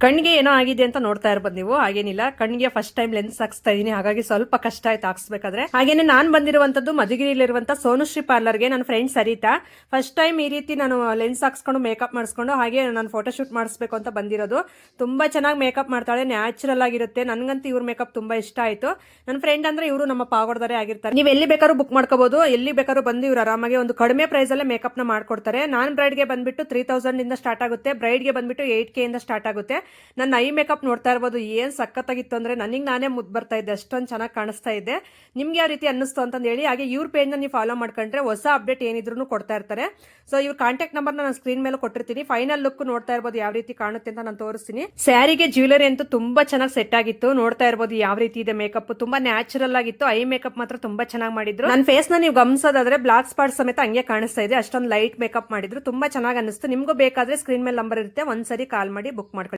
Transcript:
ಕಣ್ಣಿಗೆ ಏನೋ ಆಗಿದೆ ಅಂತ ನೋಡ್ತಾ ಇರ್ಬೋದು ನೀವು. ಹಾಗೇನಿಲ್ಲ, ಕಣ್ಣಿಗೆ ಫಸ್ಟ್ ಟೈಮ್ ಲೆನ್ಸ್ ಹಾಕ್ಸ್ತಾ ಇದೀನಿ, ಹಾಗಾಗಿ ಸ್ವಲ್ಪ ಕಷ್ಟ ಆಯ್ತು ಹಾಕ್ಸ್ಬೇಕಾದ್ರೆ. ಹಾಗೇನೆ ನಾನ್ ಬಂದಿರುವಂತದ್ದು ಮಧುಗಿರಿಯಲ್ಲಿರುವಂತ ಸೋನುಶ್ರೀ ಪಾರ್ಲರ್ಗೆ. ನನ್ನ ಫ್ರೆಂಡ್ ಸರಿತಾ ಫಸ್ಟ್ ಟೈಮ್ ಈ ರೀತಿ ನಾನು ಲೆನ್ಸ್ ಹಾಕ್ಸ್ಕೊಂಡು ಮೇಕಪ್ ಮಾಡಿಸ್ಕೊಂಡು ಹಾಗೆ ನಾನು ಫೋಟೋ ಶೂಟ್ ಮಾಡಿಸ್ಬೇಕು ಅಂತ ಬಂದಿರೋದು. ತುಂಬಾ ಚೆನ್ನಾಗಿ ಮೇಕಪ್ ಮಾಡ್ತಾಳೆ, ನ್ಯಾಚುರಲ್ ಆಗಿರುತ್ತೆ. ನನ್ಗಂತೂ ಇವ್ರ ಮೇಕಪ್ ತುಂಬಾ ಇಷ್ಟ ಆಯ್ತು. ನನ್ನ ಫ್ರೆಂಡ್ ಅಂದ್ರೆ ಇವರು ನಮ್ಮ ಪಾವಗಡದವರೇ ಆಗಿರ್ತಾರೆ. ನೀವು ಎಲ್ಲಿ ಬೇಕಾದ್ರೂ ಬುಕ್ ಮಾಡ್ಕೋಬಹುದು, ಎಲ್ಲಿ ಬೇಕಾದ್ರೂ ಬಂದು ಇವ್ರು ಆರಾಮಾಗಿ ಒಂದು ಕಡಿಮೆ ಪ್ರೈಸ್ ಅಲ್ಲೇ ಮೇಕಪ್ ನ ಮಾಡ್ಕೊಡ್ತಾರೆ. ನಾನ್ ಬ್ರೈಡ್ ಗೆ ಬಂದ್ಬಿಟ್ಟು 3000 ಇಂದ ಸ್ಟಾರ್ಟ್ ಆಗುತ್ತೆ, ಬ್ರೈಡ್ ಗೆ ಬಂದ್ಬಿಟ್ಟು 8K ಇಂದ ಸ್ಟಾರ್ಟ್ ಆಗುತ್ತೆ. ನನ್ನ ಐ ಮೇಕಪ್ ನೋಡ್ತಾ ಇರ್ಬೋದು, ಏನ್ ಸಖತ್ತಾಗಿತ್ತು ಅಂದ್ರೆ ನನಗೆ ನಾನೇ ಮುದ್ದು ಬರ್ತಾ ಇದ್ದೆ, ಅಷ್ಟೊಂದು ಚೆನ್ನಾಗಿ ಕಾಣಿಸ್ತಾ ಇದೆ. ನಿಮ್ಗೆ ಯಾವ ರೀತಿ ಅನ್ನಿಸ್ತು ಅಂತಂದು ಹೇಳಿ. ಹಾಗೆ ಇವ್ರ ಪೇಜ್ ನ ನೀವು ಫಾಲೋ ಮಾಡ್ಕೊಂಡ್ರೆ ಹೊಸ ಅಪ್ಡೇಟ್ ಏನಿದ್ರು ಕೊಡ್ತಾ ಇರ್ತಾರೆ. ಸೊ ಇವ್ರ ಕಾಂಟ್ಯಾಕ್ಟ್ ನಂಬರ್ ನಾನು ಸ್ಕ್ರೀನ್ ಮೇಲೆ ಕೊಟ್ಟಿರ್ತೀನಿ. ಫೈನಲ್ ಲುಕ್ ನೋಡ್ತಾ ಇರ್ಬೋದು ಯಾವ ರೀತಿ ಕಾಣುತ್ತೆ ಅಂತ ನಾನು ತೋರಿಸ್ತೀನಿ. ಸ್ಯಾರಿಗೆ ಜ್ಯುವೆಲರಿ ಅಂತೂ ತುಂಬಾ ಚೆನ್ನಾಗಿ ಸೆಟ್ ಆಗಿತ್ತು. ನೋಡ್ತಾ ಇರ್ಬೋದು ಯಾವ ರೀತಿ ಇದೆ ಮೇಕಪ್, ತುಂಬಾ ನ್ಯಾಚುರಲ್ ಆಗಿತ್ತು. ಐ ಮೇಕಪ್ ಮಾತ್ರ ತುಂಬಾ ಚೆನ್ನಾಗಿ ಮಾಡಿದ್ರು. ನನ್ನ ಫೇಸ್ ನ ನೀವು ಗಮನಿಸೋದಾದ್ರೆ ಬ್ಲಾಕ್ ಸ್ಪಾಟ್ ಸಮೇತ ಹಂಗೆ ಕಾಣಿಸ್ತಾ ಇದೆ, ಅಷ್ಟೊಂದು ಲೈಟ್ ಮೇಕಪ್ ಮಾಡಿದ್ರು. ತುಂಬಾ ಚೆನ್ನಾಗಿ ಅನಿಸ್ತು. ನಿಮ್ಗೂ ಬೇಕಾದ್ರೆ ಸ್ಕ್ರೀನ್ ಮೇಲೆ ನಂಬರ್ ಇರುತ್ತೆ, ಒಂದ್ಸರಿ ಕಾಲ್ ಮಾಡಿ ಬುಕ್ ಮಾಡ್ಕೊಳ್ಳಿ.